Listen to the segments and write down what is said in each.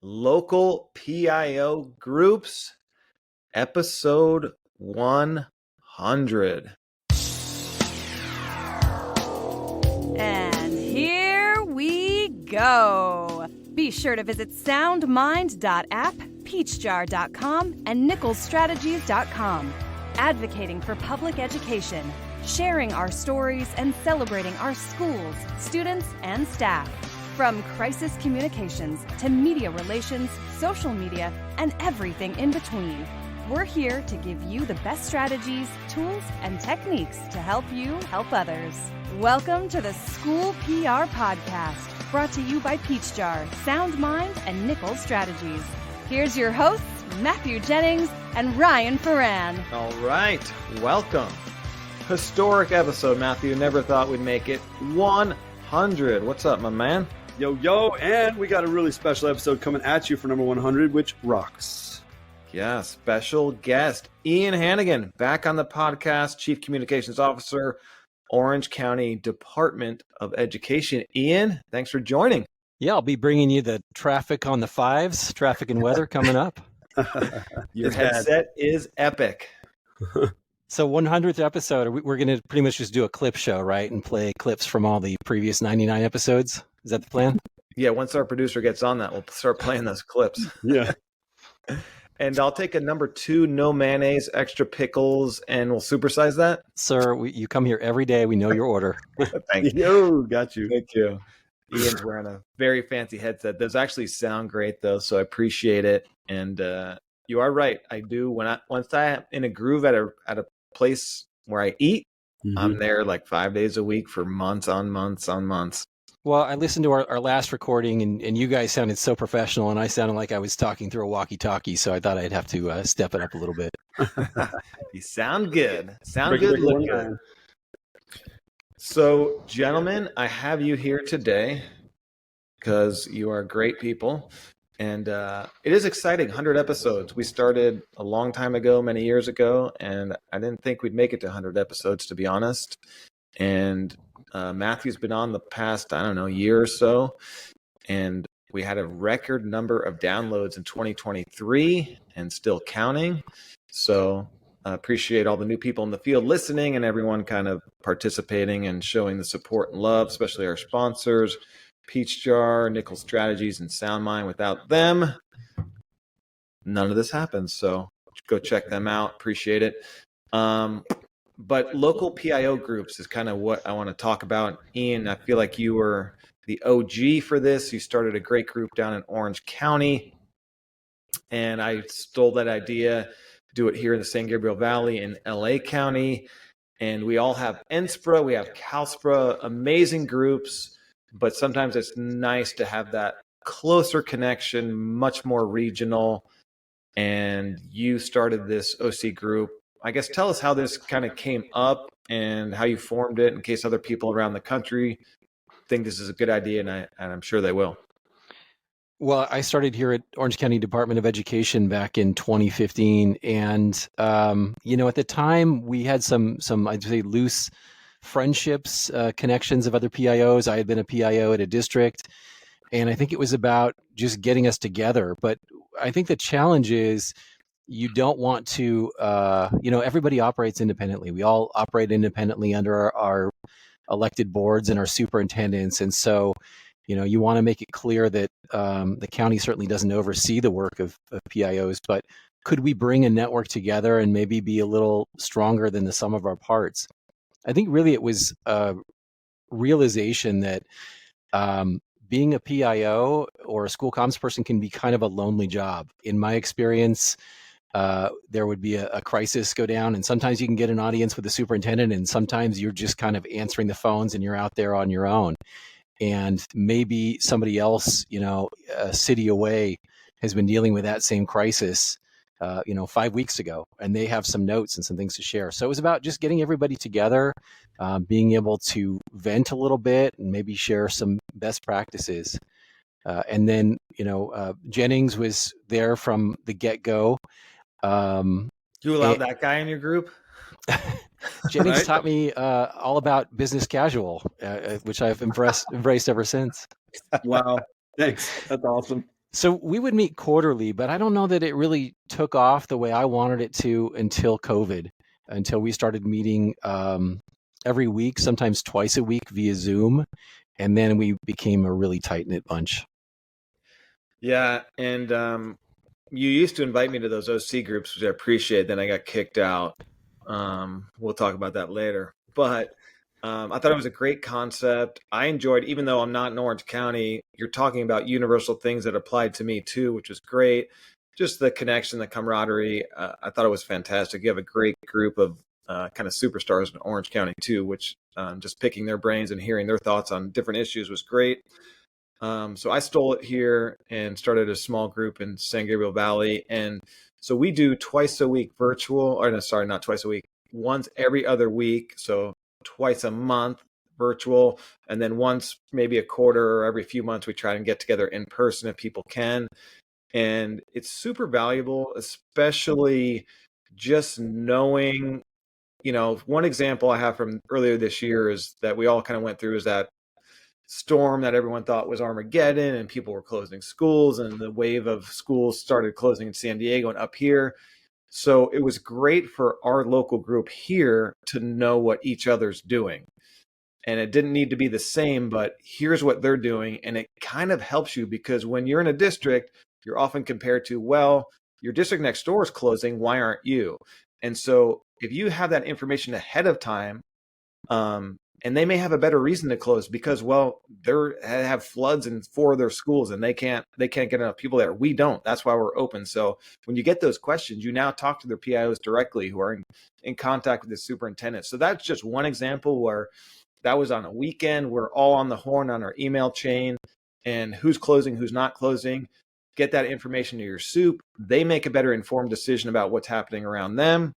Local PIO Groups, episode 100. And here we go. Be sure to visit soundmind.app, peachjar.com, and nicholsstrategies.com. Advocating for public education, sharing our stories, and celebrating our schools, students, and staff. From crisis communications to media relations, social media, and everything in between. We're here to give you the best strategies, tools, and techniques to help you help others. Welcome to the School PR Podcast, brought to you by Peach Jar, Sound Mind, and Nichols Strategies. Here's your hosts, Matthew Jennings and Ryan Ferran. All right, welcome. Historic episode, Matthew. Never thought we'd make it 100. What's up, my man? Yo, and we got a really special episode coming at you for number 100, which rocks. Yeah, special guest, Ian Hanigan, back on the podcast, Chief Communications Officer, Orange County Department of Education. Ian, thanks for joining. Yeah, I'll be bringing you the traffic on the fives, traffic and weather coming up. Your headset is epic. So 100th episode, we're going to pretty much just do a clip show, right? And play clips from all the previous 99 episodes. Is that the plan? Yeah, once our producer gets on that, we'll start playing those clips. Yeah. And I'll take a number 2, no mayonnaise, extra pickles, and we'll supersize that. Sir, you come here every day. We know your order. Thank you. Yo, got you. Thank you. Ian's wearing a very fancy headset. Those actually sound great, though, so I appreciate it. And you are right. I do. Once I'm in a groove at a place where I eat, I'm there like 5 days a week for months on months on months. Well, I listened to our last recording, and you guys sounded so professional, and I sounded like I was talking through a walkie-talkie, so I thought I'd have to step it up a little bit. You sound good. Sound good, look good. So, gentlemen, I have you here today because you are great people, and it is exciting, 100 episodes. We started a long time ago, many years ago, and I didn't think we'd make it to 100 episodes, to be honest. And Matthew's been on the past, year or so, and we had a record number of downloads in 2023 and still counting. So I appreciate all the new people in the field listening and everyone kind of participating and showing the support and love, especially our sponsors, Peach Jar, Nichols Strategies, and SoundMind. Without them, none of this happens. So go check them out. Appreciate it. But local PIO groups is kind of what I want to talk about. Ian, I feel like you were the OG for this. You started a great group down in Orange County, and I stole that idea, do it here in the San Gabriel Valley in LA County. And we all have NSPRA, we have CalSPRA, amazing groups, but sometimes it's nice to have that closer connection, much more regional. And you started this OC group. I guess tell us how this kind of came up and how you formed it in case other people around the country think this is a good idea, and I'm sure they will. Well, I started here at Orange County Department of Education back in 2015. And, at the time we had some I'd say loose friendships, connections of other PIOs. I had been a PIO at a district, and I think it was about just getting us together. But I think the challenge is, you don't want to, everybody operates independently. We all operate independently under our elected boards and our superintendents. And so, you want to make it clear that the county certainly doesn't oversee the work of PIOs, but could we bring a network together and maybe be a little stronger than the sum of our parts? I think really it was a realization that being a PIO or a school comms person can be kind of a lonely job. In my experience, there would be a crisis go down, and sometimes you can get an audience with the superintendent, and sometimes you're just kind of answering the phones and you're out there on your own. And maybe somebody else, a city away, has been dealing with that same crisis, 5 weeks ago, and they have some notes and some things to share. So it was about just getting everybody together, being able to vent a little bit and maybe share some best practices. And then, Jennings was there from the get-go. You allowed that guy in your group? Jennings taught me all about business casual, which I've embraced ever since. Wow. Thanks. That's awesome. So we would meet quarterly, but I don't know that it really took off the way I wanted it to until COVID, until we started meeting every week, sometimes twice a week via Zoom. And then we became a really tight-knit bunch. Yeah, and you used to invite me to those OC groups, which I appreciate. Then I got kicked out. We'll talk about that later. But I thought it was a great concept. I enjoyed, even though I'm not in Orange County, you're talking about universal things that applied to me too, which was great. Just the connection, the camaraderie. I thought it was fantastic. You have a great group of kind of superstars in Orange County too, which just picking their brains and hearing their thoughts on different issues was great. So I stole it here and started a small group in San Gabriel Valley. And so we do twice a week virtual, or no, sorry, not twice a week, once every other week. So twice a month virtual. And then once, maybe a quarter or every few months, we try and get together in person if people can. And it's super valuable, especially just knowing, one example I have from earlier this year is that we all kind of went through is that storm that everyone thought was Armageddon, and people were closing schools, and the wave of schools started closing in San Diego and up here. So it was great for our local group here to know what each other's doing. And it didn't need to be the same, but here's what they're doing. And it kind of helps you because when you're in a district, you're often compared to, well, your district next door is closing. Why aren't you? And so if you have that information ahead of time, and they may have a better reason to close because, well, they have floods in 4 of their schools and they can't get enough people there. We don't. That's why we're open. So when you get those questions, you now talk to their PIOs directly who are in contact with the superintendent. So that's just one example where that was on a weekend. We're all on the horn on our email chain and who's closing, who's not closing. Get that information to your soup. They make a better informed decision about what's happening around them.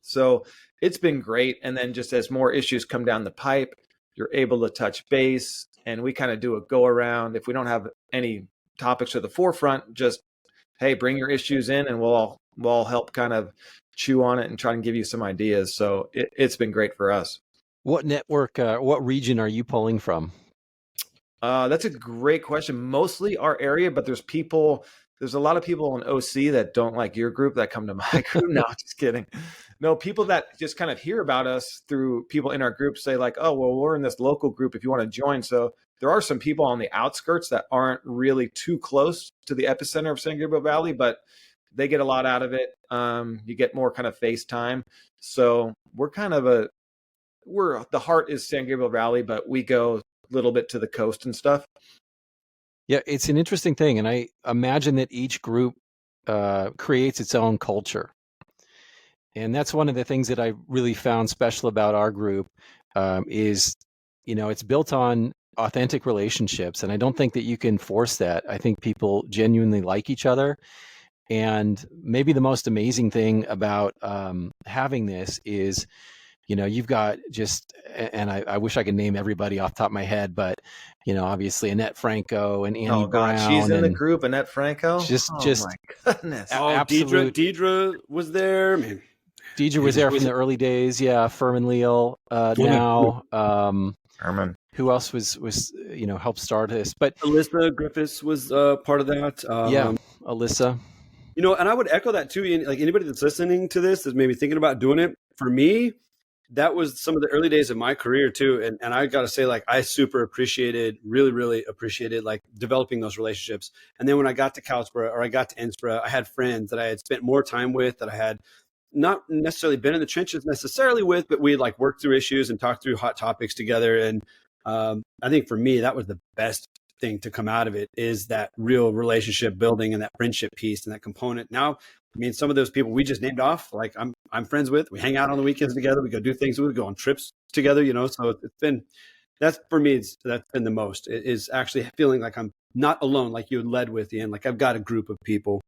So it's been great. And then just as more issues come down the pipe, you're able to touch base, and we kind of do a go around. If we don't have any topics to the forefront, just, hey, bring your issues in and we'll all help kind of chew on it and try and give you some ideas. So it's been great for us. What network, what region are you pulling from? That's a great question. Mostly our area, but there's a lot of people in OC that don't like your group that come to my group. No, just kidding. No, people that just kind of hear about us through people in our group say like, oh, well, we're in this local group if you want to join. So there are some people on the outskirts that aren't really too close to the epicenter of San Gabriel Valley, but they get a lot out of it. You get more kind of FaceTime. So we're the heart is San Gabriel Valley, but we go a little bit to the coast and stuff. Yeah, it's an interesting thing. And I imagine that each group creates its own culture. And that's one of the things that I really found special about our group is, it's built on authentic relationships. And I don't think that you can force that. I think people genuinely like each other. And maybe the most amazing thing about having this is, you've got just, and I wish I could name everybody off the top of my head, but, obviously Annette Franco and Annie Brown. She's in the group, Annette Franco? Just my goodness. Absolute. Deidre was there. Man. Deidre was there from the early days. Yeah. Furman Leal now. Herman. Who else was helped start this? But Alyssa Griffiths was part of that. Yeah, Alyssa. And I would echo that too. Like anybody that's listening to this is maybe thinking about doing it. For me, that was some of the early days of my career too. And I got to say, like, I super really, really appreciated like developing those relationships. And then when I got to Kalispera or I got to Innsbruck, I had friends that I had spent more time with, that I had not necessarily been in the trenches necessarily with, but we like worked through issues and talked through hot topics together. And I think for me, that was the best thing to come out of it, is that real relationship building and that friendship piece and that component. Now, some of those people we just named off, like I'm friends with, we hang out on the weekends together, we go do things, we go on trips together, so it's been, that's for me, that's been the most, is actually feeling like I'm not alone, like you had led with, Ian, like I've got a group of people.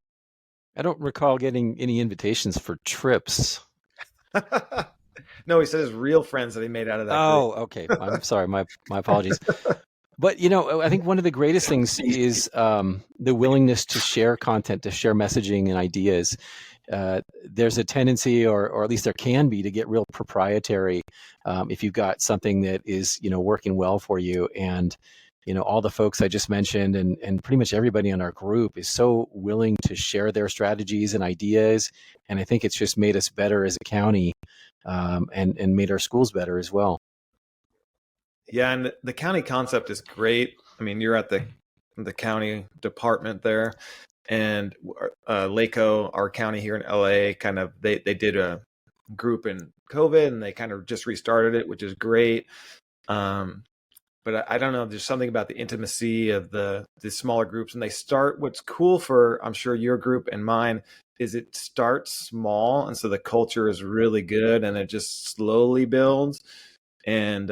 I don't recall getting any invitations for trips. No, he said his real friends that he made out of that group. Oh, okay. I'm sorry. My apologies. But, I think one of the greatest things is the willingness to share content, to share messaging and ideas. There's a tendency, or at least there can be, to get real proprietary if you've got something that is, working well for you. And all the folks I just mentioned and pretty much everybody in our group is so willing to share their strategies and ideas. And I think it's just made us better as a county, and made our schools better as well. Yeah, and the county concept is great. I mean, you're at the county department there, and LACO, our county here in LA, kind of they did a group in COVID, and they kind of just restarted it, which is great. But I don't know, there's something about the intimacy of the smaller groups, and they start. What's cool for, I'm sure, your group and mine is it starts small, and so the culture is really good, and it just slowly builds. And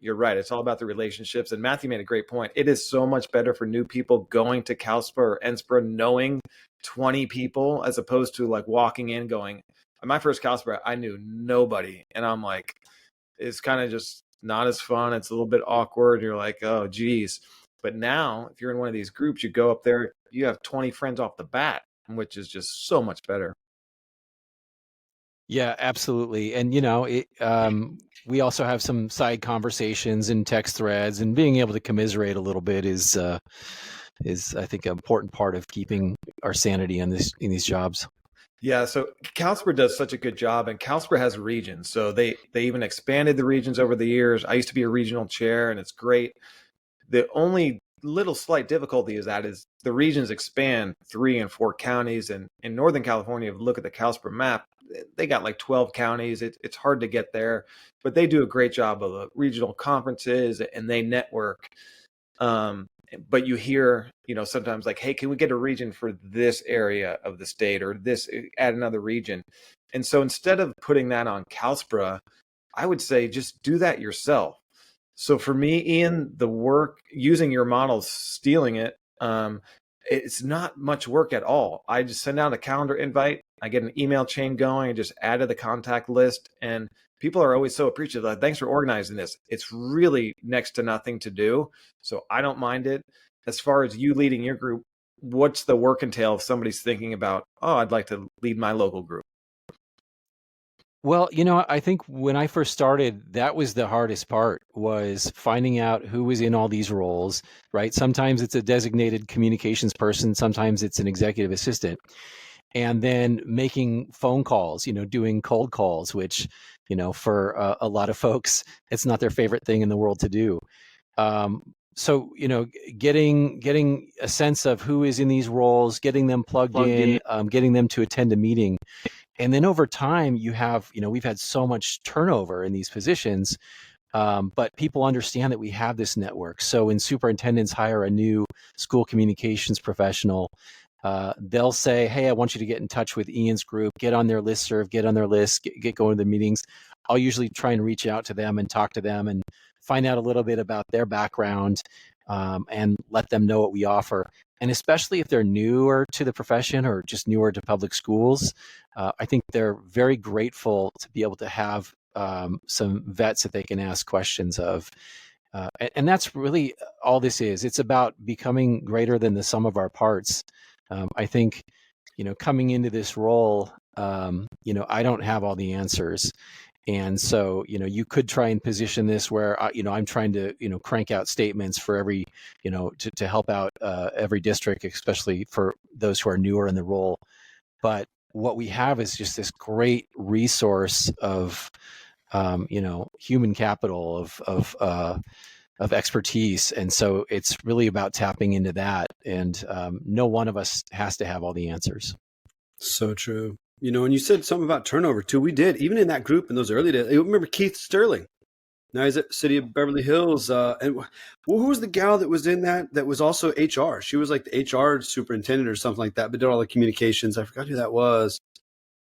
you're right, it's all about the relationships. And Matthew made a great point. It is so much better for new people going to CalSPA or NSPRA knowing 20 people as opposed to like walking in going, my first CalSPA, I knew nobody, and I'm like, it's kind of just not as fun. It's a little bit awkward. You're like, oh, geez. But now, if you're in one of these groups, you go up there, you have 20 friends off the bat, which is just so much better. Yeah, absolutely. And we also have some side conversations and text threads, and being able to commiserate a little bit is I think an important part of keeping our sanity in these jobs. Yeah, so CalSPRA does such a good job, and CalSPRA has regions. So they even expanded the regions over the years. I used to be a regional chair, and it's great. The only little slight difficulty is the regions expand 3 and 4 counties. And in Northern California, if you look at the CalSPRA map, they got like 12 counties. It's hard to get there, but they do a great job of the regional conferences, and they network. But you hear, sometimes like, hey, can we get a region for this area of the state, or add another region? And so instead of putting that on CalSPRA, I would say just do that yourself. So for me, Ian, the work using your model, stealing it, it's not much work at all. I just send out a calendar invite. I get an email chain going. I just add to the contact list, and people are always so appreciative. Like, thanks for organizing this. It's really next to nothing to do, so I don't mind it. As far as you leading your group, what's the work entail if somebody's thinking about, oh, I'd like to lead my local group? Well, I think when I first started, that was the hardest part, was finding out who was in all these roles, right? Sometimes it's a designated communications person, sometimes it's an executive assistant. And then making phone calls, doing cold calls, which, for a lot of folks, it's not their favorite thing in the world to do. So, getting a sense of who is in these roles, getting them plugged in, getting them to attend a meeting. And then over time, we've had so much turnover in these positions, but people understand that we have this network. So when superintendents hire a new school communications professional, they'll say, hey, I want you to get in touch with Ian's group, get on their listserv, get on their list, get going to the meetings. I'll usually try and reach out to them and talk to them and find out a little bit about their background, and let them know what we offer. And especially if they're newer to the profession or just newer to public schools, I think they're very grateful to be able to have some vets that they can ask questions of. And that's really all this is. It's about becoming greater than the sum of our parts. I think, coming into this role, I don't have all the answers. And so, you could try and position this where, I'm trying to, crank out statements for every, to help out every district, especially for those who are newer in the role. But what we have is just this great resource of, human capital of expertise. And so it's really about tapping into that. And no one of us has to have all the answers. So true. And you said something about turnover too. We did, even in that group in those early days. I remember Keith Sterling. Now he's at City of Beverly Hills. And who was the gal that was in that was also HR? She was like the HR superintendent or something like that, but did all the communications. I forgot who that was.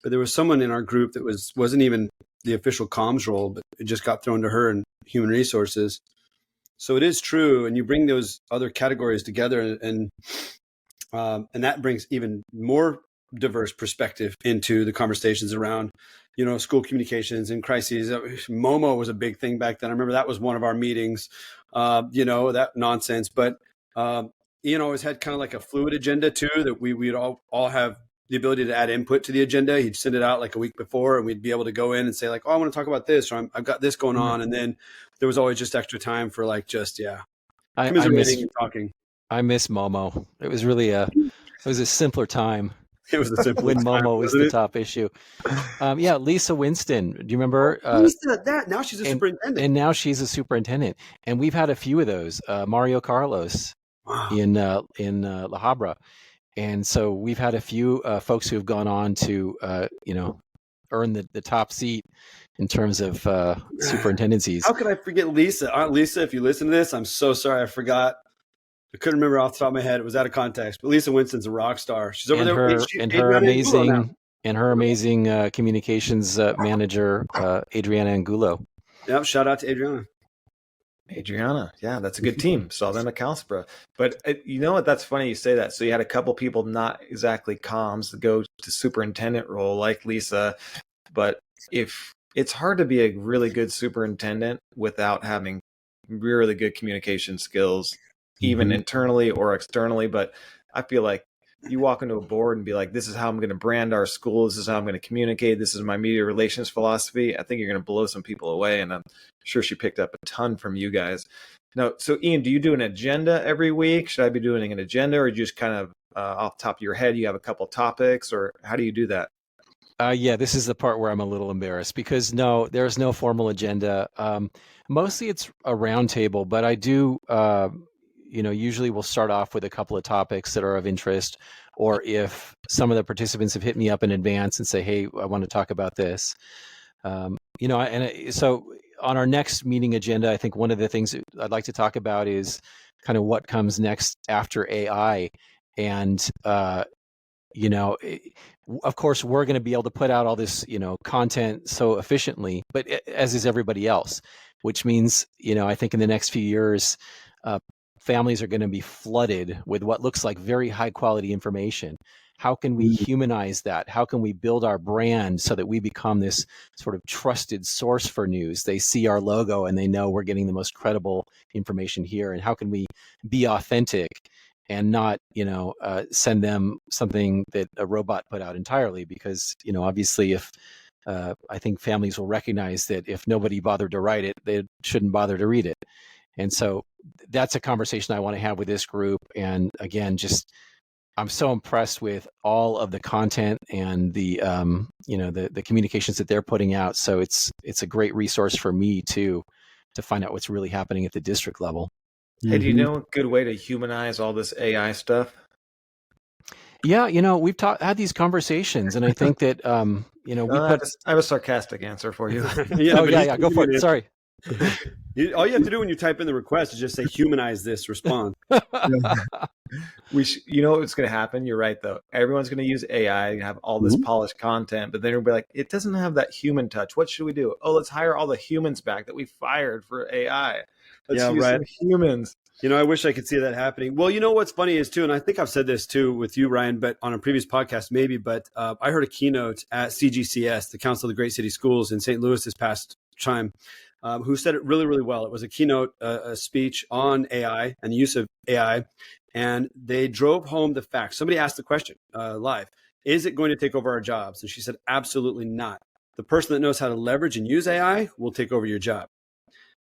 But there was someone in our group that wasn't even the official comms role, but it just got thrown to her in human resources. So it is true. And you bring those other categories together, and that brings even more diverse perspective into the conversations around, school communications and crises. Momo was a big thing back then. I remember that was one of our meetings, that nonsense. But, it's had kind of like a fluid agenda too, that we'd all have the ability to add input to the agenda. He'd send it out like a week before, and we'd be able to go in and say like, oh, I want to talk about this, or I've got this going on. And then there was always just extra time for like, commiserating and talking. I miss Momo. It was really it was a simpler time. It was a simple when time, Momo was the top issue. Yeah, Lisa Winston. Do you remember? Lisa, now she's a superintendent. And now she's a superintendent. And we've had a few of those. Mario Carlos in La Habra. And so we've had a few folks who have gone on to, earn the top seat in terms of superintendencies. How could I forget Lisa? Aunt Lisa, if you listen to this, I'm so sorry. I forgot. I couldn't remember off the top of my head. It was out of context. But Lisa Winston's a rock star. She's over there. Her amazing communications manager, Adriana Angulo. Yep. Shout out to Adriana. Yeah, that's a good team. Saw them at Calspra. But you know what? That's funny you say that. So you had a couple people not exactly comms go to superintendent role like Lisa. But if it's hard to be a really good superintendent without having really good communication skills, even internally or externally. But I feel like you walk into a board and be like, this is how I'm going to brand our school. This is how I'm going to communicate. This is my media relations philosophy. I think you're going to blow some people away. And I'm sure she picked up a ton from you guys. Now, so Ian, do you do an agenda every week? Should I be doing an agenda, or just kind of off the top of your head, you have a couple topics, or how do you do that? Yeah, this is the part where I'm a little embarrassed because no, there's no formal agenda. Mostly it's a roundtable, but I do, usually we'll start off with a couple of topics that are of interest, or if some of the participants have hit me up in advance and say, hey, I want to talk about this. So on our next meeting agenda, I think one of the things I'd like to talk about is kind of what comes next after AI. And, of course, we're going to be able to put out all this, content so efficiently, but as is everybody else, which means, I think in the next few years, families are going to be flooded with what looks like very high quality information. How can we humanize that? How can we build our brand so that we become this sort of trusted source for news? They see our logo and they know we're getting the most credible information here. And how can we be authentic and not, send them something that a robot put out entirely? Because, obviously, if I think families will recognize that if nobody bothered to write it, they shouldn't bother to read it. And so that's a conversation I want to have with this group. And again, I'm so impressed with all of the content and the the communications that they're putting out. So it's a great resource for me too, to find out what's really happening at the district level. Hey, do you know a good way to humanize all this AI stuff? Yeah, we've had these conversations, and I think that I have a sarcastic answer for you. Yeah, go for it. Sorry. All you have to do when you type in the request is just say humanize this response. You know what's going to happen? You're right, though. Everyone's going to use AI and have all this polished content, but then it'll be like, it doesn't have that human touch. What should we do? Oh, let's hire all the humans back that we fired for AI. Let's use some humans. I wish I could see that happening. Well, what's funny is too, and I think I've said this too with you, Ryan, but on a previous podcast maybe, but I heard a keynote at CGCS, the Council of the Great City Schools in St. Louis this past time, who said it really, really well. It was a keynote a speech on AI and the use of AI, and they drove home the fact. Somebody asked the question live, is it going to take over our jobs? And she said, absolutely not. The person that knows how to leverage and use AI will take over your job.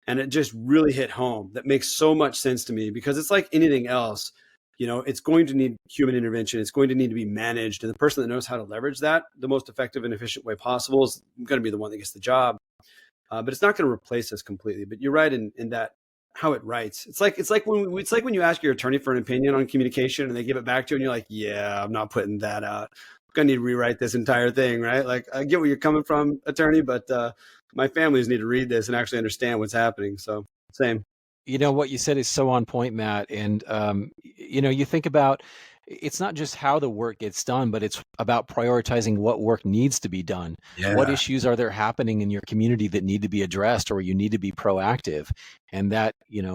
And it just really hit home. That makes so much sense to me, because it's like anything else. It's going to need human intervention. It's going to need to be managed. And the person that knows how to leverage that the most effective and efficient way possible is going to be the one that gets the job. But it's not going to replace us completely. But you're right in that how it writes. It's like when you ask your attorney for an opinion on communication and they give it back to you and you're like, yeah, I'm not putting that out. I'm going to need to rewrite this entire thing, right? Like, I get where you're coming from, attorney, but my families need to read this and actually understand what's happening. So same. What you said is so on point, Matt. And, you think about, it's not just how the work gets done, but it's about prioritizing what work needs to be done. Yeah. What issues are there happening in your community that need to be addressed, or you need to be proactive? And that,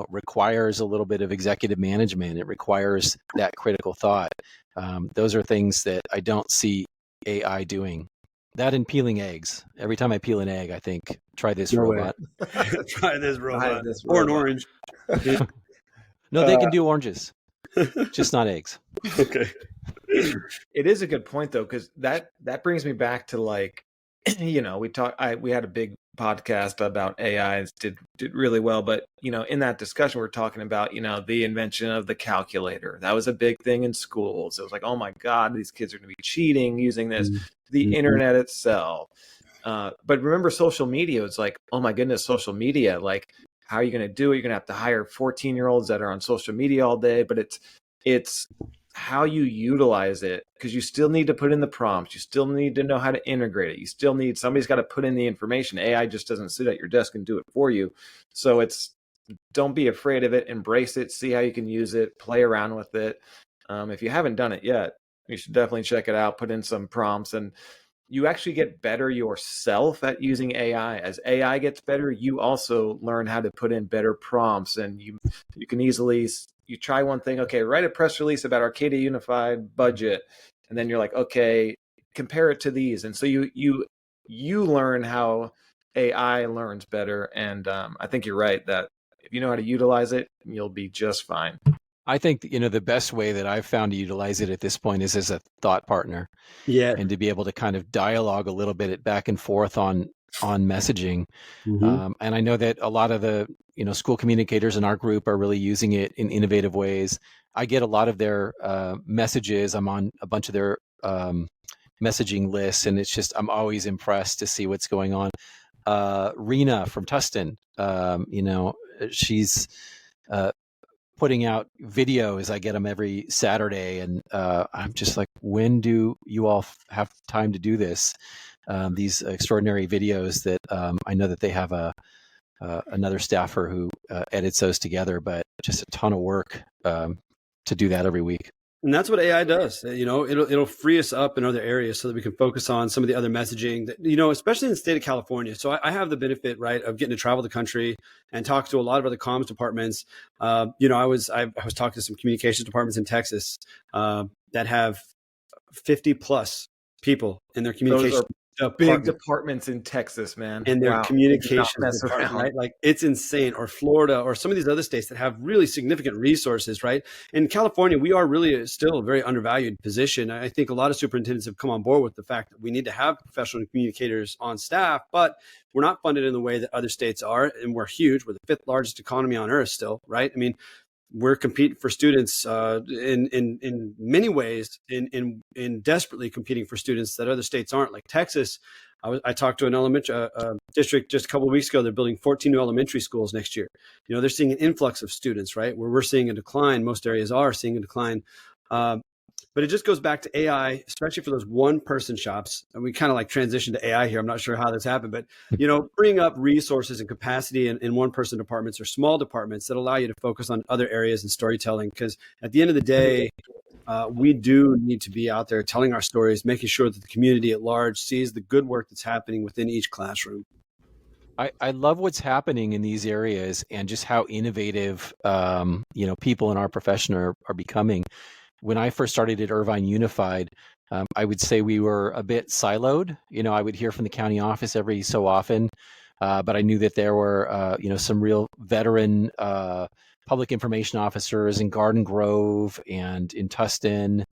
requires a little bit of executive management. It requires that critical thought. Those are things that I don't see AI doing. That and peeling eggs. Every time I peel an egg, I think, try this robot. Try this robot. Or an orange. No, they can do oranges, just not eggs. Okay. It is a good point, though, because that brings me back to, like, we had a big podcast about AI, did really well, but in that discussion we're talking about the invention of the calculator. That was a big thing in schools. It was like, oh my god, these kids are going to be cheating using this. The Mhm. internet itself. But remember, social media, it's like, oh my goodness, social media, like, how are you going to do it? You're going to have to hire 14-year-olds that are on social media all day. But it's how you utilize it, because you still need to put in the prompts. You still need to know how to integrate it. You still need, somebody's got to put in the information. AI just doesn't sit at your desk and do it for you. So don't be afraid of it. Embrace it. See how you can use it. Play around with it. If you haven't done it yet, you should definitely check it out. Put in some prompts, and you actually get better yourself at using AI. As AI gets better, you also learn how to put in better prompts, and you can easily, you try one thing, okay, write a press release about Arcadia Unified budget, and then you're like, okay, compare it to these, and so you learn how AI learns better, and I think you're right that if you know how to utilize it, you'll be just fine. I think the best way that I've found to utilize it at this point is as a thought partner, Yeah. and to be able to kind of dialogue a little bit back and forth on messaging. Mhm. And I know that a lot of the school communicators in our group are really using it in innovative ways. I get a lot of their messages. I'm on a bunch of their messaging lists, and it's just, I'm always impressed to see what's going on. Rena from Tustin, she's putting out videos. I get them every Saturday, and I'm just like, when do you all have time to do this? These extraordinary videos that I know that they have another staffer who edits those together, but just a ton of work to do that every week. And that's what AI does. It'll free us up in other areas so that we can focus on some of the other messaging that, especially in the state of California. So I have the benefit, right, of getting to travel the country and talk to a lot of other comms departments. I was talking to some communications departments in Texas that have 50 plus people in their Those communications are big department. departments in Texas, man. And their Wow. communications Mess department, around. right? Like, it's insane. Or Florida, or some of these other states that have really significant resources, right? In California, we are really still a very undervalued position. I think a lot of superintendents have come on board with the fact that we need to have professional communicators on staff, but we're not funded in the way that other states are. And we're huge. We're the fifth largest economy on earth still, right? I mean, we're competing for students in many ways, in desperately competing for students that other states aren't. Like Texas, I talked to an elementary district just a couple of weeks ago. They're building 14 new elementary schools next year. They're seeing an influx of students, right? Where we're seeing a decline. Most areas are seeing a decline. But it just goes back to AI, especially for those one-person shops. And we kind of like transitioned to AI here. I'm not sure how this happened, but bring up resources and capacity in one-person departments or small departments that allow you to focus on other areas and storytelling. Because at the end of the day, we do need to be out there telling our stories, making sure that the community at large sees the good work that's happening within each classroom. I love what's happening in these areas, and just how innovative people in our profession are becoming. When I first started at Irvine Unified, I would say we were a bit siloed. I would hear from the county office every so often, but I knew that there were some real veteran public information officers in Garden Grove and in Tustin,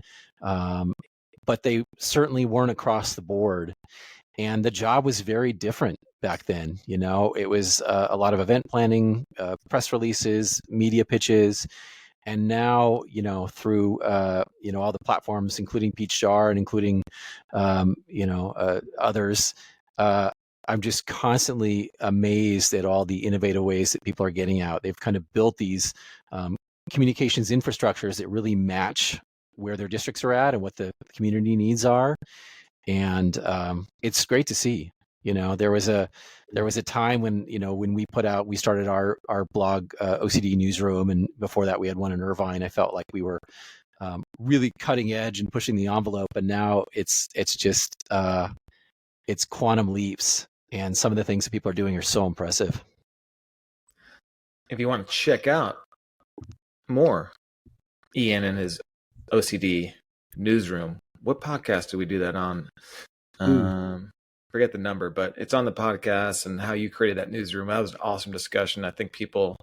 but they certainly weren't across the board. And the job was very different back then. It was a lot of event planning, press releases, media pitches. And now, through all the platforms, including Peach Jar and including others, I'm just constantly amazed at all the innovative ways that people are getting out. They've kind of built these communications infrastructures that really match where their districts are at and what the community needs are. And it's great to see. There was a time when we started our blog, OCD Newsroom, and before that we had one in Irvine. I felt like we were really cutting edge and pushing the envelope, and now it's just it's quantum leaps, and some of the things that people are doing are so impressive. If you want to check out more Ian and his OCD Newsroom, what podcast do we do that on? Forget the number, but it's on the podcast, and how you created that newsroom. That was an awesome discussion. I think people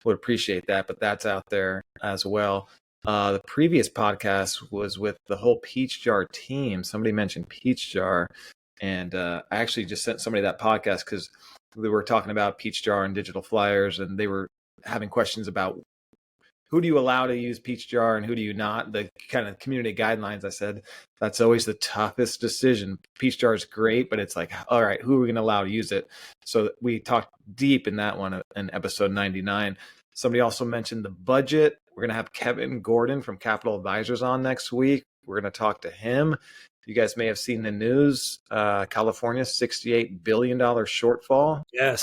would appreciate that, but that's out there as well. The previous podcast was with the whole Peach Jar team. Somebody mentioned Peach Jar, And I actually just sent somebody that podcast because we were talking about Peach Jar and digital flyers, and they were having questions about who do you allow to use Peach Jar and who do you not? The kind of community guidelines. I said, that's always the toughest decision. Peach Jar is great, but it's like, all right, who are we going to allow to use it? So we talked deep in that one in episode 99. Somebody also mentioned the budget. We're going to have Kevin Gordon from Capital Advisors on next week. We're going to talk to him. You guys may have seen the news, California, $68 billion shortfall. Yes.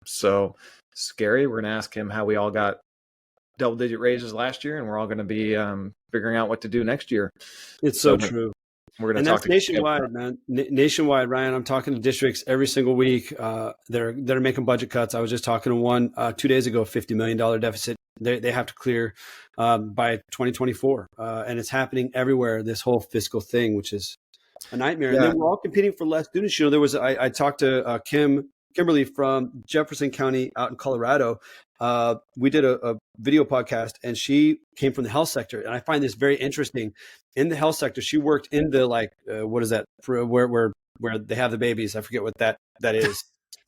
So scary. We're going to ask him how we all got double-digit raises last year, and we're all going to be figuring out what to do next year. It's so true. We're going And to talk that's nationwide, man. Nationwide, Ryan. I'm talking to districts every single week. They're making budget cuts. I was just talking to one 2 days ago, $50 million deficit. They have to clear by 2024, and it's happening everywhere. This whole fiscal thing, which is a nightmare. Yeah. And then we're all competing for less students. You know, there was I talked to Kimberly from Jefferson County out in Colorado. We did a video podcast, and she came from the health sector. And I find this very interesting. In the health sector, she worked in the what is that? Where they have the babies? I forget what that is.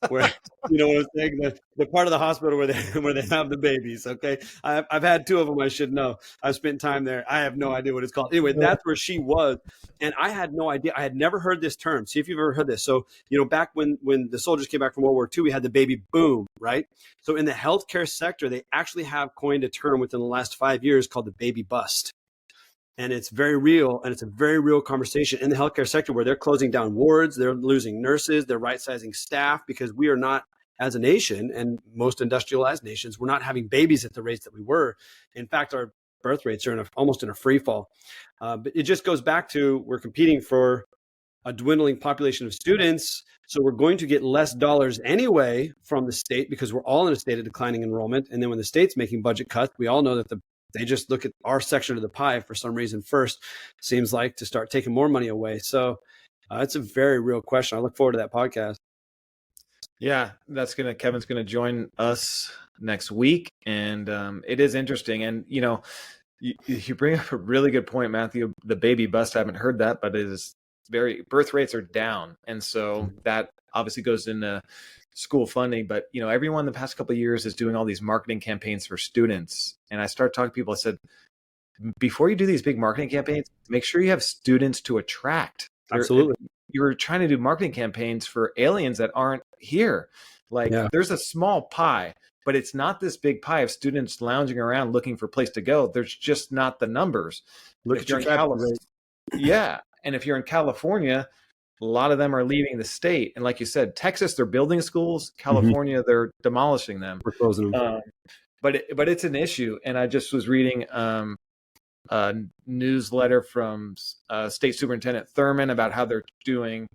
Where, you know what I'm saying? The part of the hospital where they have the babies. Okay, I've had 2 of them. I should know. I've spent time there. I have no idea what it's called. Anyway, that's where she was, and I had no idea. I had never heard this term. See if you've ever heard this. So, you know, back when the soldiers came back from World War II, we had the baby boom, right? So in the healthcare sector, they actually have coined a term within the last 5 years called the baby bust. And it's very real, and it's a very real conversation in the healthcare sector where they're closing down wards, they're losing nurses, they're right-sizing staff because we are not, as a nation, and most industrialized nations, we're not having babies at the rates that we were. In fact, our birth rates are almost in a free fall. But it just goes back to we're competing for a dwindling population of students, so we're going to get less dollars anyway from the state because we're all in a state of declining enrollment. And then when the state's making budget cuts, we all know that they just look at our section of the pie for some reason first, seems like, to start taking more money away. So it's a very real question. I look forward to that podcast. Yeah, Kevin's going to join us next week. And it is interesting. And, you know, you bring up a really good point, Matthew. The baby bust, I haven't heard that, but it is birth rates are down. And so that obviously goes into school funding, but you know, everyone the past couple of years is doing all these marketing campaigns for students. And I started talking to people. I said, before you do these big marketing campaigns, make sure you have students to attract. Absolutely. You're trying to do marketing campaigns for aliens that aren't here. There's a small pie, but it's not this big pie of students lounging around looking for a place to go. There's just not the numbers. Look at your California. Yeah. And if you're in California, a lot of them are leaving the state. And like you said, Texas, they're building schools. California, they're demolishing them. We're closing them. But it's an issue. And I just was reading a newsletter from State Superintendent Thurman about how they're doing.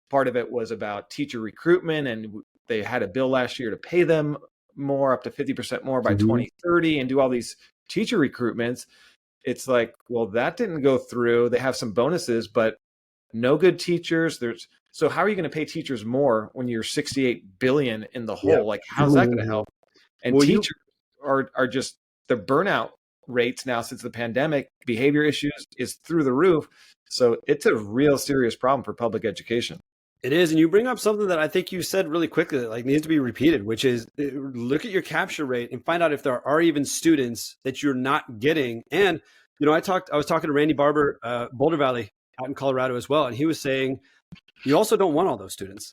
Part of it was about teacher recruitment. And they had a bill last year to pay them more, up to 50% more by 2030, and do all these teacher recruitments. It's like, well, that didn't go through. They have some bonuses, but no good teachers. So how are you going to pay teachers more when you're 68 billion in the hole? Like, how's that going to help? And teachers are just, the burnout rates now since the pandemic, behavior issues is through the roof. So it's a real serious problem for public education. It is. And you bring up something that I think you said really quickly that needs to be repeated, which is look at your capture rate and find out if there are even students that you're not getting. And, you know, I was talking to Randy Barber, Boulder Valley, out in Colorado as well. And he was saying, you also don't want all those students.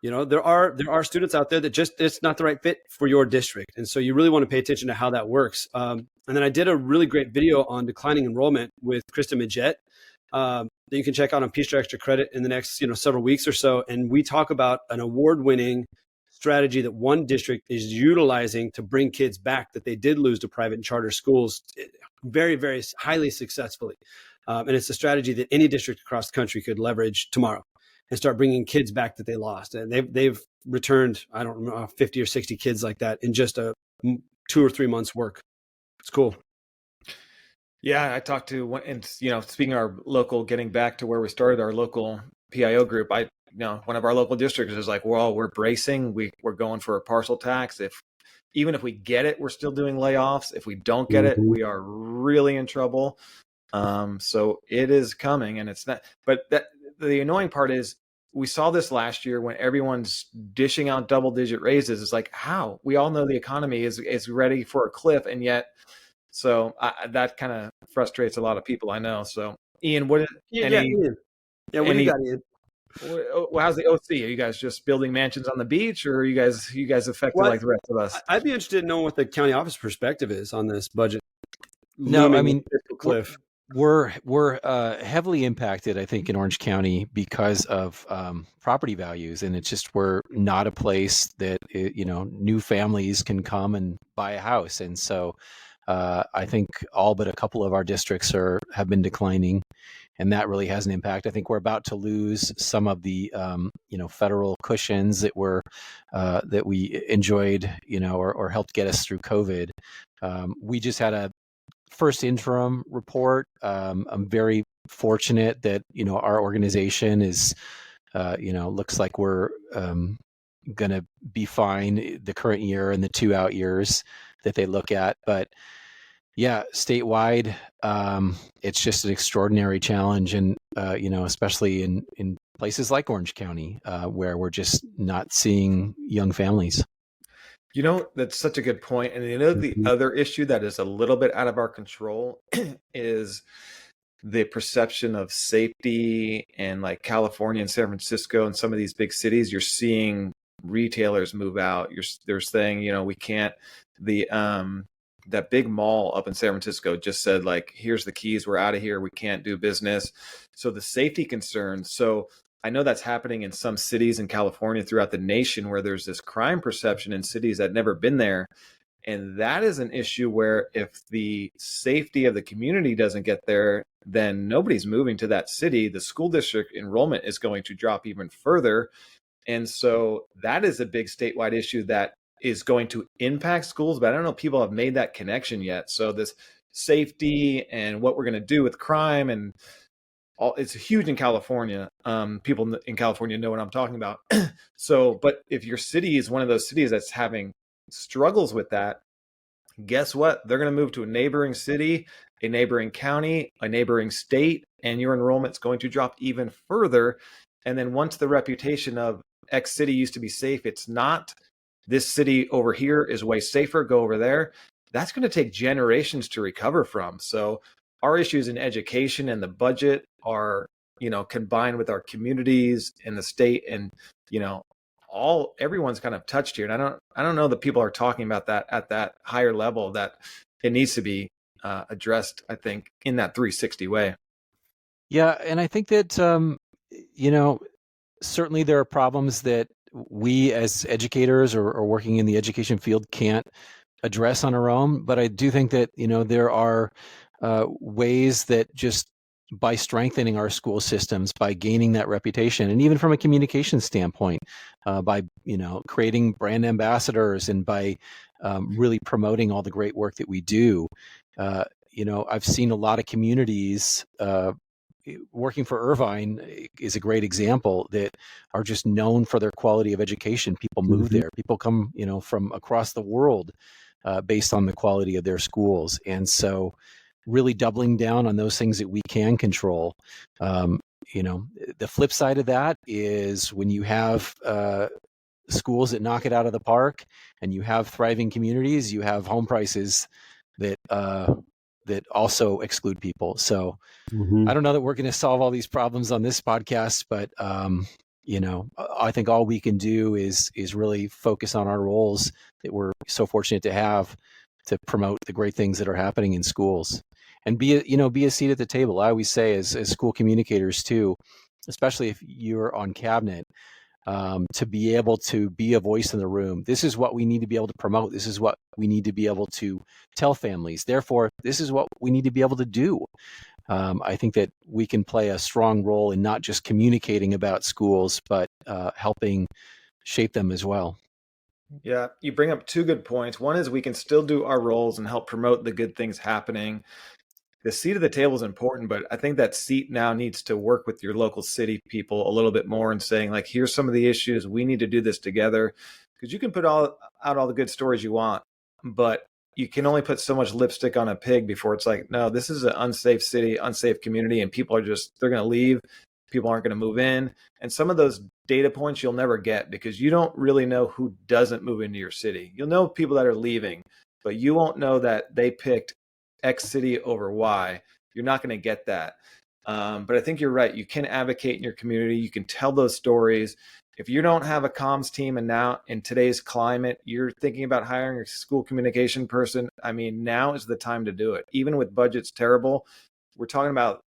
You know, there are students out there that just, it's not the right fit for your district. And so you really want to pay attention to how that works. And then I did a really great video on declining enrollment with Krista Midget that you can check out on Peach Jar Extra Credit in the next, several weeks or so. And we talk about an award-winning strategy that one district is utilizing to bring kids back that they did lose to private and charter schools very, very highly successfully. And it's a strategy that any district across the country could leverage tomorrow and start bringing kids back that they lost. And they've returned, I don't know, 50 or 60 kids like that in just a 2 or 3 months work. It's cool. Yeah, I talked to, and speaking of our local, getting back to where we started, our local PIO group, one of our local districts is like, well, we're bracing, we're going for a partial tax. Even if we get it, we're still doing layoffs. If we don't get it, we are really in trouble. So it is coming, and it's not. But the annoying part is we saw this last year when everyone's dishing out double-digit raises. It's like, how? We all know the economy is ready for a cliff, and yet, that kind of frustrates a lot of people, I know. So, Ian, Ian. Yeah, what do you got, Ian? how's the OC? Are you guys just building mansions on the beach, or are you guys affected like the rest of us? I'd be interested in knowing what the county office perspective is on this budget. No, I mean, cliff. We're heavily impacted, I think, in Orange County because of property values, and it's just we're not a place that new families can come and buy a house, and so I think all but a couple of our districts have been declining, and that really has an impact. I think we're about to lose some of the federal cushions that we enjoyed, or helped get us through COVID. We just had a first interim report. I'm very fortunate that our organization is looks like we're going to be fine the current year and the 2 out years that they look at. But yeah, statewide, it's just an extraordinary challenge, and especially in places like Orange County, where we're just not seeing young families. That's such a good point. And the other issue that is a little bit out of our control is the perception of safety. And like California and San Francisco and some of these big cities, you're seeing retailers move out. They're saying, we can't, that big mall up in San Francisco just said, like, here's the keys, we're out of here, we can't do business. So the safety concerns. So I know that's happening in some cities in California throughout the nation, where there's this crime perception in cities that never been there. And that is an issue where if the safety of the community doesn't get there, then nobody's moving to that city. The school district enrollment is going to drop even further. And so that is a big statewide issue that is going to impact schools, but I don't know if people have made that connection yet. So this safety and what we're going to do with crime and it's huge in California. People in California know what I'm talking about. So, but if your city is one of those cities that's having struggles with that, guess what? They're going to move to a neighboring city, a neighboring county, a neighboring state, and your enrollment's going to drop even further. And then once the reputation of X city used to be safe, it's not. This city over here is way safer, go over there. That's going to take generations to recover from. So our issues in education and the budget are, combined with our communities and the state, and everyone's kind of touched here. And I don't know that people are talking about that at that higher level, that it needs to be addressed, I think, in that 360 way. Yeah, and I think that certainly there are problems that we as educators or working in the education field can't address on our own. But I do think that there are ways that just by strengthening our school systems, by gaining that reputation, and even from a communication standpoint, by creating brand ambassadors and by really promoting all the great work that we do. I've seen a lot of communities. Working for Irvine is a great example, that are just known for their quality of education. People move there. People come, from across the world based on the quality of their schools. And so really doubling down on those things that we can control. The flip side of that is when you have schools that knock it out of the park and you have thriving communities, you have home prices that also exclude people. So I don't know that we're going to solve all these problems on this podcast, but I think all we can do is really focus on our roles that we're so fortunate to have to promote the great things that are happening in schools, and be a seat at the table. I always say, as school communicators too, especially if you're on cabinet, to be able to be a voice in the room. This is what we need to be able to promote. This is what we need to be able to tell families. Therefore, this is what we need to be able to do. I think that we can play a strong role in not just communicating about schools, but helping shape them as well. Yeah, you bring up two good points. One is we can still do our roles and help promote the good things happening. The seat of the table is important, but I think that seat now needs to work with your local city people a little bit more and saying, like, here's some of the issues. We need to do this together, because you can put out all the good stories you want, but you can only put so much lipstick on a pig before it's like, no, this is an unsafe city, unsafe community, and people are they're going to leave people aren't going to move in. And some of those data points you'll never get because you don't really know who doesn't move into your city. You'll know people that are leaving, but you won't know that they picked X city over Y. You're not going to get that. But I think you're right. You can advocate in your community. You can tell those stories. If you don't have a comms team and now in today's climate, you're thinking about hiring a school communication person, I mean, now is the time to do it. Even with budgets terrible, we're talking about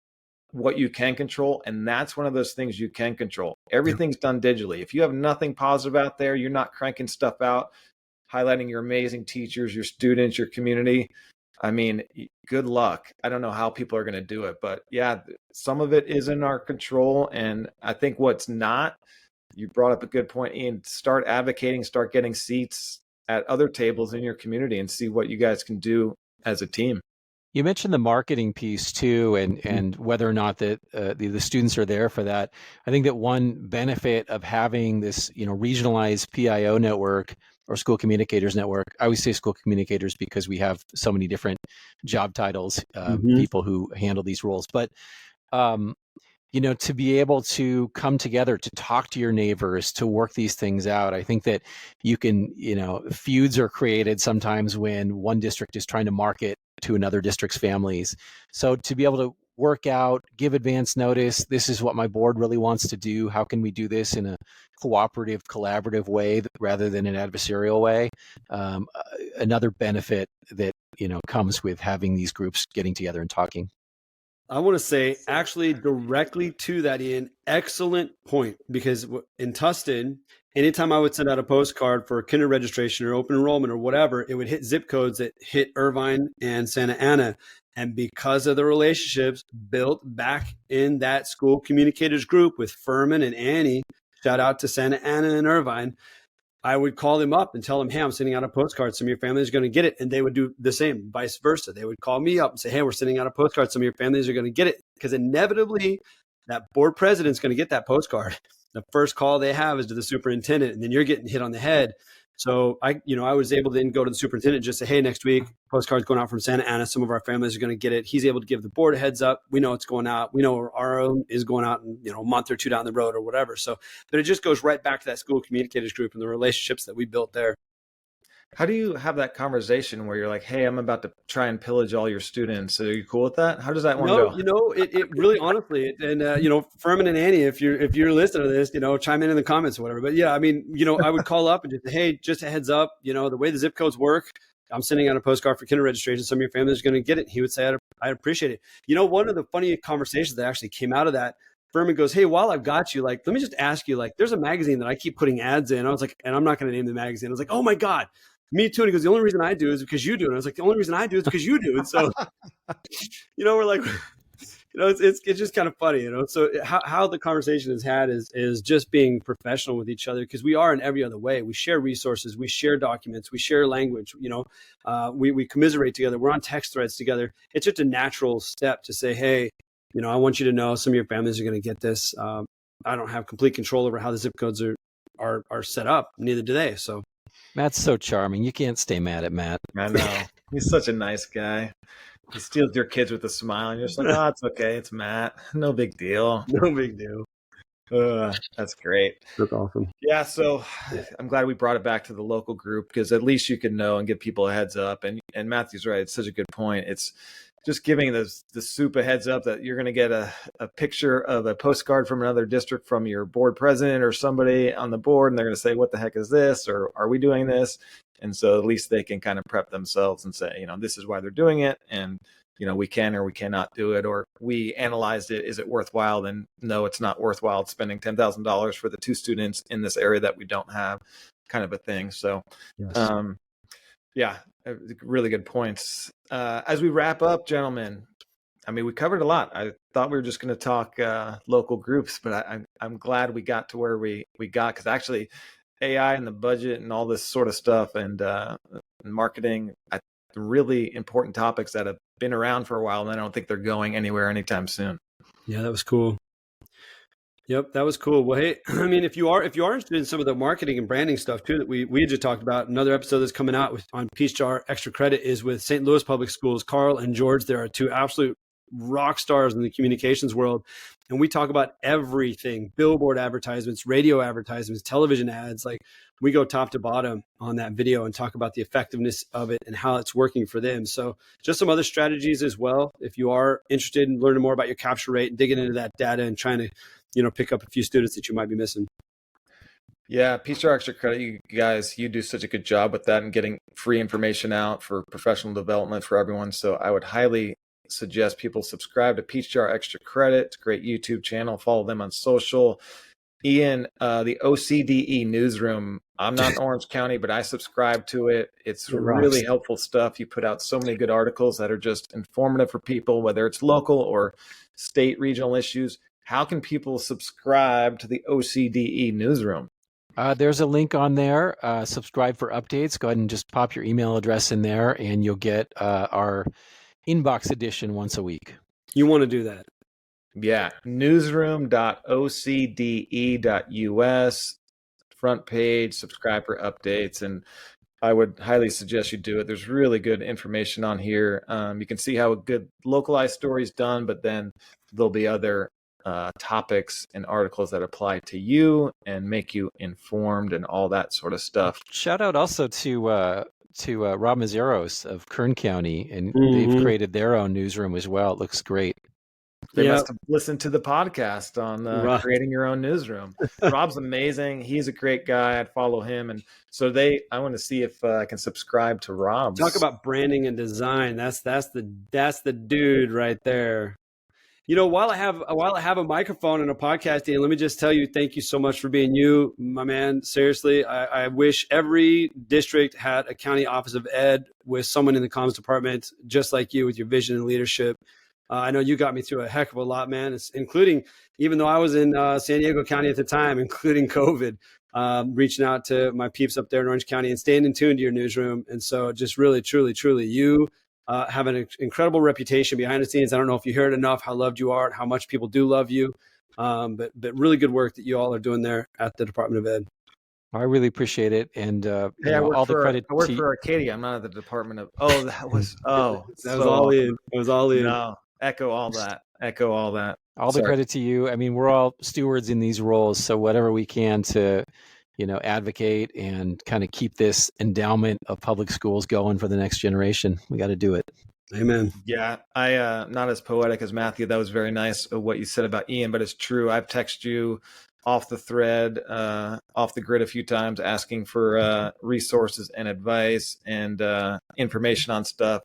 what you can control. And that's one of those things you can control. Everything's done digitally. If you have nothing positive out there, you're not cranking stuff out, highlighting your amazing teachers, your students, your community. I mean, good luck. I don't know how people are going to do it, but yeah, some of it is in our control. And I think what's not, you brought up a good point, Ian, start advocating, start getting seats at other tables in your community and see what you guys can do as a team. You mentioned the marketing piece too, and whether or not that the students are there for that. I think that one benefit of having this, regionalized PIO network or school communicators network. I always say school communicators because we have so many different job titles, people who handle these roles. But to be able to come together, to talk to your neighbors, to work these things out. I think that you can, feuds are created sometimes when one district is trying to market to another district's families. So to be able to work out, give advance notice, this is what my board really wants to do. How can we do this in a cooperative, collaborative way rather than an adversarial way? Another benefit that, comes with having these groups getting together and talking. I want to say actually directly to that, Ian, excellent point, because in Tustin, anytime I would send out a postcard for kinder registration or open enrollment or whatever, it would hit zip codes that hit Irvine and Santa Ana. And because of the relationships built back in that school communicators group with Furman and Annie, shout out to Santa Ana and Irvine, I would call them up and tell them, hey, I'm sending out a postcard. Some of your families are going to get it. And they would do the same, vice versa. They would call me up and say, hey, we're sending out a postcard. Some of your families are going to get it. Because inevitably, that board president's going to get that postcard. The first call they have is to the superintendent, and then you're getting hit on the head. So I was able to then go to the superintendent and just say, hey, next week, postcard's going out from Santa Ana. Some of our families are going to get it. He's able to give the board a heads up. We know it's going out. We know our own is going out in, a month or two down the road or whatever. So, but it just goes right back to that school communicators group and the relationships that we built there. How do you have that conversation where you're like, hey, I'm about to try and pillage all your students? Are you cool with that? How does that one go? It really, honestly, and, Furman and Annie, if you're listening to this, chime in the comments or whatever. But yeah, I mean, I would call up and just say, hey, just a heads up, the way the zip codes work, I'm sending out a postcard for kinder registration. Some of your families are going to get it. He would say, I'd appreciate it. One of the funny conversations that actually came out of that, Furman goes, hey, while I've got you, let me just ask you, there's a magazine that I keep putting ads in. I was like, and I'm not going to name the magazine. I was like, oh my God. Me too. And he goes, the only reason I do is because you do. And I was like, the only reason I do is because you do. And so, we're like, it's just kind of funny, So how the conversation is had is just being professional with each other, because we are in every other way. We share resources, we share documents, we share language, we commiserate together. We're on text threads together. It's just a natural step to say, hey, I want you to know some of your families are going to get this. I don't have complete control over how the zip codes are set up. Neither do they. So. Matt's so charming. You can't stay mad at Matt. I know. He's such a nice guy. He steals your kids with a smile, and you're just like, oh, it's okay. It's Matt. No big deal. No big deal. That's great. That's awesome. Yeah, so I'm glad we brought it back to the local group, because at least you can know and give people a heads up. And Matthew's right. It's such a good point. It's just giving the soup a heads up that you're going to get a picture of a postcard from another district from your board president or somebody on the board, and they're going to say, what the heck is this? Or are we doing this? And so at least they can kind of prep themselves and say, this is why they're doing it. And, we can or we cannot do it. Or we analyzed it. Is it worthwhile? Then no, it's not worthwhile spending $10,000 for the 2 students in this area that we don't have, kind of a thing. So, yes. Yeah, really good points. As we wrap up, gentlemen, I mean, we covered a lot. I thought we were just going to talk local groups, but I'm glad we got to where we got, because actually AI and the budget and all this sort of stuff and marketing, really important topics that have been around for a while, and I don't think they're going anywhere anytime soon. Yeah, that was cool. Yep, that was cool. Well, hey, I mean, if you are interested in some of the marketing and branding stuff too that we just talked about, another episode that's coming out on Peace Jar Extra Credit is with St. Louis Public Schools. Carl and George, there are 2 absolute rock stars in the communications world. And we talk about everything, billboard advertisements, radio advertisements, television ads. Like we go top to bottom on that video and talk about the effectiveness of it and how it's working for them. So just some other strategies as well. If you are interested in learning more about your capture rate and digging into that data and trying to, pick up a few students that you might be missing. Yeah, PCR Extra Credit, you guys, you do such a good job with that and getting free information out for professional development for everyone. So I would highly suggest people subscribe to PCR Extra Credit. It's a great YouTube channel. Follow them on social. Ian, the OCDE newsroom. I'm not in Orange County, but I subscribe to it. It's really helpful stuff. You put out so many good articles that are just informative for people, whether it's local or state, regional issues. How can people subscribe to the OCDE newsroom? There's a link on there. Subscribe for updates. Go ahead and just pop your email address in there, and you'll get our inbox edition once a week. You want to do that? Yeah, newsroom.ocde.us, front page, subscribe for updates, and I would highly suggest you do it. There's really good information on here. You can see how a good localized story is done, but then there'll be other topics and articles that apply to you and make you informed and all that sort of stuff. Shout out also to Rob Mazzaros of Kern County, and they've created their own newsroom as well. It looks great. They must have listened to the podcast on creating your own newsroom. Rob's amazing. He's a great guy. I'd follow him. And so I want to see if I can subscribe to Rob's. Talk about branding and design. That's the dude right there. While I have a microphone and a podcast, Ian, let me just tell you, thank you so much for being you, my man. Seriously, I wish every district had a county office of ed with someone in the comms department just like you with your vision and leadership. I know you got me through a heck of a lot, man, including, even though I was in San Diego County at the time, including COVID, reaching out to my peeps up there in Orange County and staying in tune to your newsroom. And so just really, truly, truly, you have an incredible reputation behind the scenes. I don't know if you hear it enough, how loved you are, how much people do love you, but really good work that you all are doing there at the Department of Ed. I really appreciate it, and all the credit. I work for Arcadia. I'm not at the Department of. That was all in. It was all in. No, echo all that. All the credit to you. I mean, we're all stewards in these roles, so whatever we can to, advocate and kind of keep this endowment of public schools going for the next generation, we got to do it. Amen. Yeah, I not as poetic as Matthew. That was very nice of what you said about Ian, but it's true. I've texted you off the thread, off the grid a few times, asking for resources and advice and information on stuff.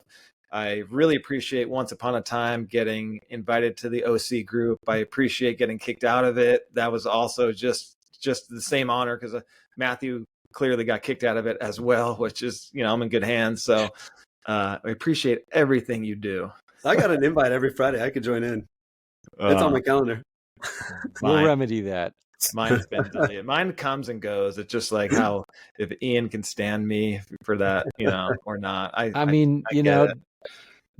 I really appreciate Once Upon a Time getting invited to the OC group. I appreciate getting kicked out of it. That was also just the same honor because Matthew clearly got kicked out of it as well, which is, I'm in good hands. So I appreciate everything you do. I got an invite every Friday. I could join in. It's on my calendar. We'll remedy that. Mine's been deleted. Mine comes and goes. It's just like how if Ian can stand me for that, or not. I mean,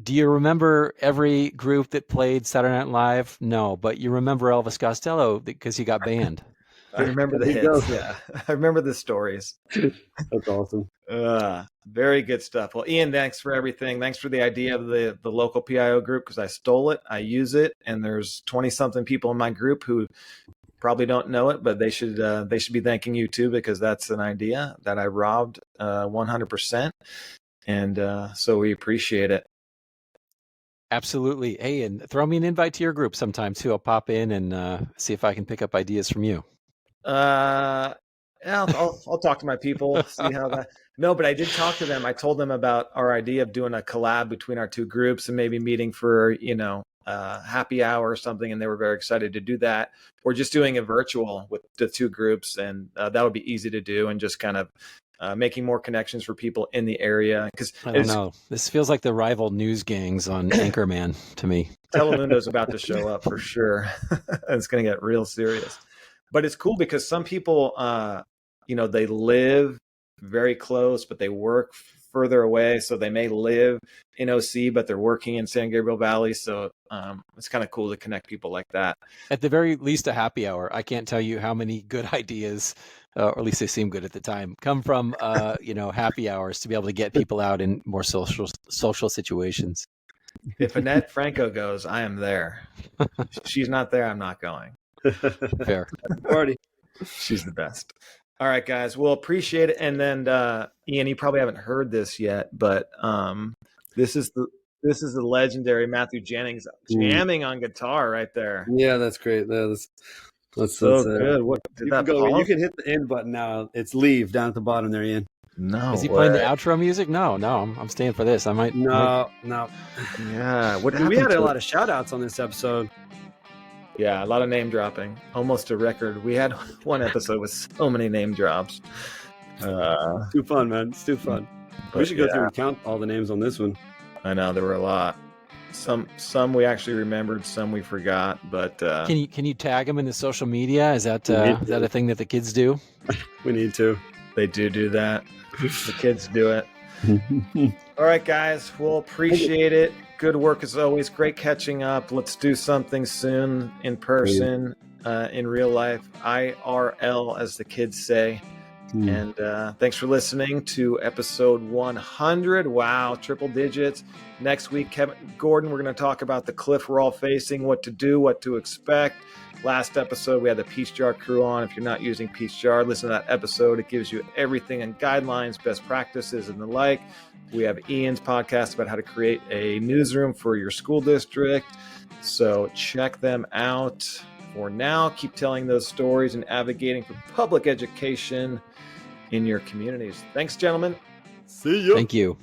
do you remember every group that played Saturday Night Live? No, but you remember Elvis Costello because he got banned. I remember the hits. Yeah, I remember the stories. That's awesome. Very good stuff. Well, Ian, thanks for everything. Thanks for the idea of the local PIO group because I stole it. I use it, and there's 20-something people in my group who probably don't know it, but they should be thanking you too because that's an idea that I robbed 100%, and so we appreciate it. Absolutely. Hey, and throw me an invite to your group sometime too. I'll pop in and see if I can pick up ideas from you. Yeah, I'll talk to my people, see how that. No, but I did talk to them. I told them about our idea of doing a collab between our two groups and maybe meeting for happy hour or something, and they were very excited to do that. Or just doing a virtual with the two groups, and that would be easy to do, and just kind of making more connections for people in the area. Because I don't know, this feels like the rival news gangs on Anchorman to me. Telemundo's about to show up for sure. It's going to get real serious. But it's cool because some people, they live very close, but they work further away. So they may live in OC, but they're working in San Gabriel Valley. So it's kind of cool to connect people like that. At the very least, a happy hour. I can't tell you how many good ideas, or at least they seem good at the time, come from, happy hours to be able to get people out in more social situations. If Annette Franco goes, I am there. She's not there, I'm not going. Fair. Party. She's the best. All right, guys. We'll appreciate it. And then Ian, you probably haven't heard this yet, but this is the legendary Matthew Jennings jamming on guitar right there. Yeah, that's great. That's So good. What did you that can go. pause? You can hit the end button now. It's leave down at the bottom there, Ian. No. Is he playing the outro music? No, I'm staying for this. I might. No. Yeah. What We happened had a to lot it? of shout outs on this episode. Yeah, a lot of name dropping. Almost a record. We had one episode with so many name drops. Too fun, man. It's too fun. We should go through and count all the names on this one. I know there were a lot. Some we actually remembered, some we forgot. But Can you tag them in the social media? Is that a thing that the kids do? We need to. they do that. The kids do it. All right, guys. We'll appreciate it. Good work as always. Great catching up. Let's do something soon in person, in real life. IRL, as the kids say. And thanks for listening to episode 100. Wow, triple digits. Next week, Kevin Gordon, we're going to talk about the cliff we're all facing, what to do, what to expect. Last episode, we had the Peach Jar crew on. If you're not using Peach Jar, listen to that episode. It gives you everything and guidelines, best practices, and the like. We have Ian's podcast about how to create a newsroom for your school district. So check them out. For now, keep telling those stories and advocating for public education in your communities. Thanks, gentlemen. See you. Thank you.